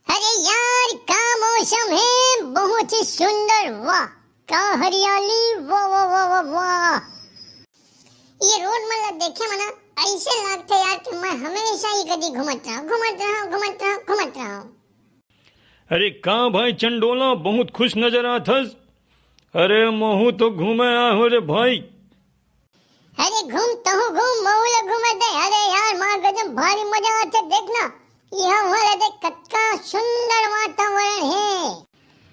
अरे यार क्या मौसम है, बहुत ही सुंदर। वाह क्या हरियाली, वाह वाह वाह वाह वाह। ये रोड मतलब देखे मना ऐसे लगते यार कि मैं हमेशा ही कभी घूमत रहा। अरे कहाँ भाई चंडोला, बहुत खुश नजर आथस। अरे महू तो घूमे आ हो रे भाई। अरे घूम मऊला घूमे दे। अरे यार माँ गजब भारी मजा आते, देखना यह हमारे देख कतका सुंदर वातावरण है।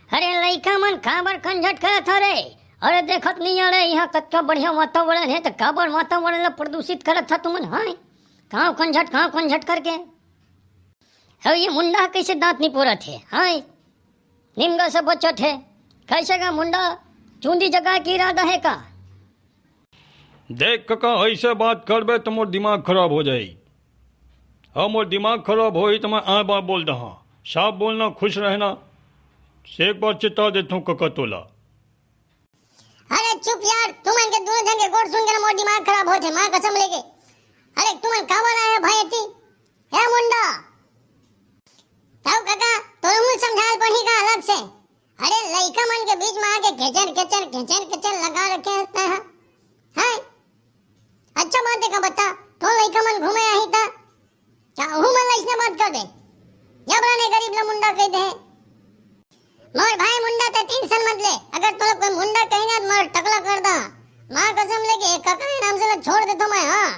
अरे लइका मन काबर कंझट करत हरे। अरे देखत नहीं अरे यहाँ कतका बढ़िया वातावरण है तो काबर वातावरण ला प्रदूषित करत था तुमन। हाय काव कंझट करके। अब ये मुंडा कैसे दांत नहीं पोरत है। हाय निमगा से बचत है कैसे का मुंडा चूंदी जगह की इरादा है का। देख कका ऐसे बात करबे तो मोर दिमाग खराब हो जाई। हाँ मोर दिमाग खराब हो तो मैं आ बार बोल रहा। साफ बोलना, खुश रहना। एक बार चिता देता हूँ कका तोला। अरे चुप यार, तुमन के दोनों जन के गोड़ सुन के मोर दिमाग खराब होते, मां कसम लेके। अरे तुमन का बोला है भाई अति है मुंडा। ताऊ काका तो हूं समझाल पड़ी का अलग से। अरे लइका मन के बीच में आके खेचन लगा रखे हैं। हाय अच्छा बात है का बता, तो लइका मन घूमे आई था क्या हूं मन इसने बात कर दे। जब राने गरीब ला मुंडा कह दे। मोर भाई मुंडा ते टेंशन मत ले, अगर तो कोई मुंडा कहेगा तो मोर टकला कर दा। मां कसम लेके काका के नाम से छोड़ देता मैं। हां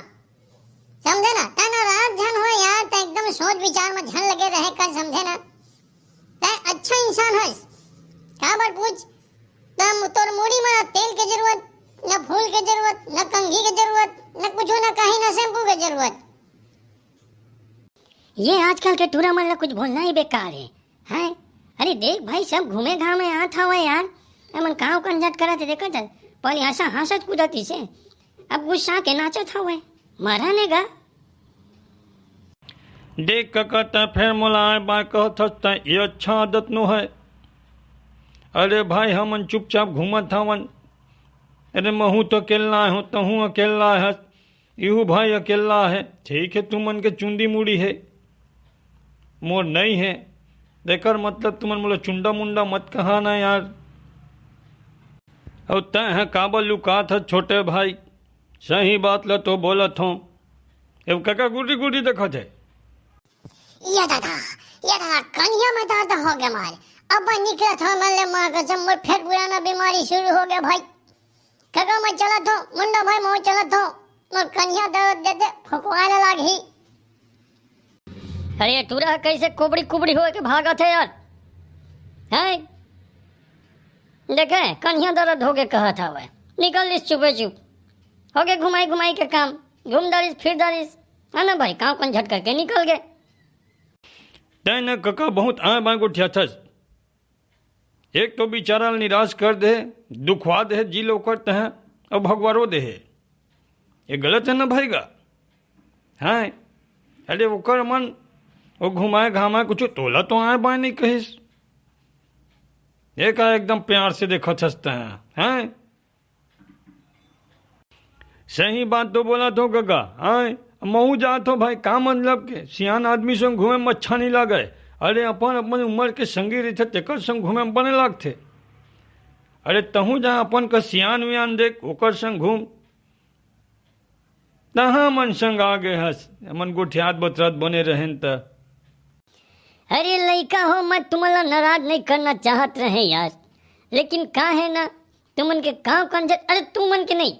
समझे ना, तना रात झन हो यार, ते एकदम सोच विचार में झन लगे रहे कर, समझे ना। ते अच्छा इंसान है का बात पूछ। तम तोर मुड़ी में तेल की जरूरत न, फूल की जरूरत न, कंघी की जरूरत न, कुछ न कहीं न शैम्पू की जरूरत। ये आजकल के टूरा मन ला कुछ बोलना ही बेकार है। हैं अरे देख भाई सब घूमे घाम में आत हवा यार। अमन काव कंजट करत देखत है। पहले हंसत कूदती से अब गुस्सा के नाचत हवे मारा नेगा। देख कका ते फिर मोलाए बा कहत त ये अच्छा आदत नो है। अरे भाई हमन चुपचाप घूमत हवन। अरे महू तो अकेला है, तहू अकेला है, इहू भाई अकेला है। ठीक है तुमन के चुंदी मुड़ी है, मोर नहीं है। देकर मतलब तुमन बोला चुंडा मुंडा मत कहा ना यार। और तय है काबल लुका था छोटे भाई, सही बात ला तो बोलत हूँ। अब काका गुडी देखत है। ये दादा कन्या में दर्द हो गया मारे। अब निकला था मल्ले मां कसम, मोर फिर पुराना बीमारी शुरू हो गया भाई। काका मैं चला था मुंडा भाई, मैं चला था मोर कन्या दर्द देते फकवाने लागी। अरे टूरा कैसे कुबड़ी हो के भागा थे यार। हैं देखे कन्या दर्द हो के कहा था वह निकल इस चुपे चुप हो गए घुमाई के काम घूम दारिस फिर दारिस है ना भाई। काव कंझट करके निकल गए। तय न कका बहुत आए बाग उठ्या था। एक तो बेचारा निराश कर दे, दुखवा दे, जी लो करते हैं और भगवारो दे। ये गलत है ना भाई का। हाँ अरे वो कर मन वो घुमाए घामाए कुछ तोला तो आए बाय नहीं कहिस। एक एकदम प्यार से देखो छसते हैं। सही बात तो बोला तो गगा। हाँ महू जात हो भाई, का मतलब के सियान आदमी संग घूमे में अच्छा नहीं लगे। अरे अपन उम्र के संगी रहे तेकर संग घूमे में बने लगते। अरे तहू जहाँ अपन का सियान वियान देख ओकर संग घूम, तहाँ मन संग आगे हस मन गुठियात बतरात बने रहें त। अरे लइका हो मैं तुम्हारा नाराज नहीं करना चाहत रहे यार, लेकिन का है ना तुमन के काव कंजट। अरे तुमन के नहीं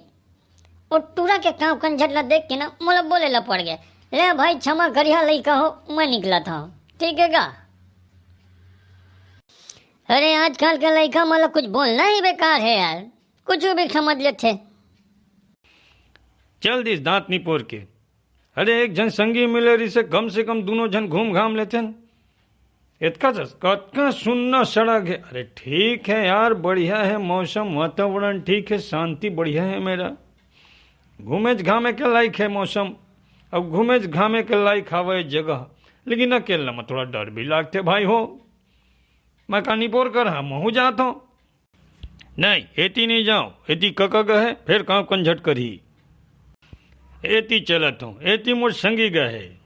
और टूरा के काव कंजट ला देख के ना मोला बोले ला पड़ गया। ले भाई क्षमा करिया लइका हो, मैं निकला था ठीक है का। अरे आजकल के लइका मतलब कुछ बोलना ही बेकार है यार, कुछ भी समझ लेते। चल दिस दांत नहीं पोर के। अरे एक जन संगी मिले रही से कम दोनों जन घूम घाम लेते हैं। इतना सुनना सड़क है। अरे ठीक है यार, बढ़िया है मौसम, वातावरण ठीक है, शांति बढ़िया है मेरा। घूमे घामे के लायक है मौसम। अब घूमे घामे के लायक हवा जगह, लेकिन अकेला में थोड़ा डर भी लागते भाई हो। मैं कानीपुर कर महू जाता हूँ। नहीं एती नहीं जाओ, एती कका गए फिर कहाँ कंझट करी। एती चलत हूँ, एती मोर संगी गए।